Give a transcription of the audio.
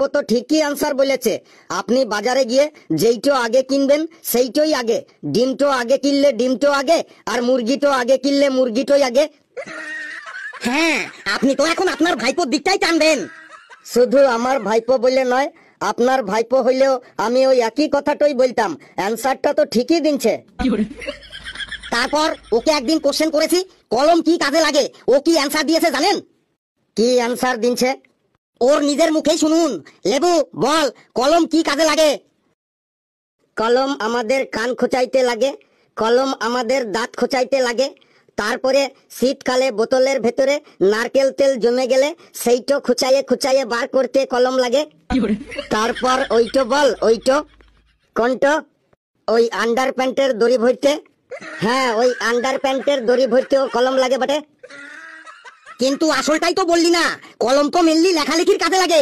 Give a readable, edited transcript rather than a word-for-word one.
ও তো ঠিকই আনসার বলেছে। আপনি বাজারে গিয়ে যেইটো আগে কিনবেন সেইটোই আগে। ডিমটো আগে কিনলে ডিমটো আগে, আর মুরগিটো আগে কিনলে মুরগিটোই আগে। হ্যাঁ, আপনি তো এখন আপনার ভাইপোর দিকটাই টানবেন। শুধু আমার ভাইপো বলে নয়, আপনার ভাইপো হইলেও আমি ওই একই কথাটাই বলতাম। অ্যান্সারটা তো ঠিকই দিনছে। তারপর ওকে একদিন কোশ্চেন করেছি, কলম কি কাজে লাগে? ও কি অ্যান্সার দিয়েছে জানেন? কি অ্যান্সার দিনছে? ওর নিজের মুখেই শুনুন। লেবু, বল কলম কি কাজে লাগে? কলম আমাদের কান খোঁচাইতে লাগে, কলম আমাদের দাঁত খোঁচাইতে লাগে, তারপরে শীতকালে বোতলের ভেতরে নারকেল তেল জমে গেলে সেইটো খুচাইয়ে খুচাইয়ে বার করতে কলম লাগে। তারপর ওইটো বল, ওইটো কোনটো? ওই আন্ডার প্যান্টের দড়ি ভরতে। হ্যাঁ, ওই আন্ডার প্যান্টের দড়ি ভরতেও কলম লাগে বটে। কিন্তু আসলটাই তো বললি না, কলম তো মেনলি লেখালেখির কাজে লাগে।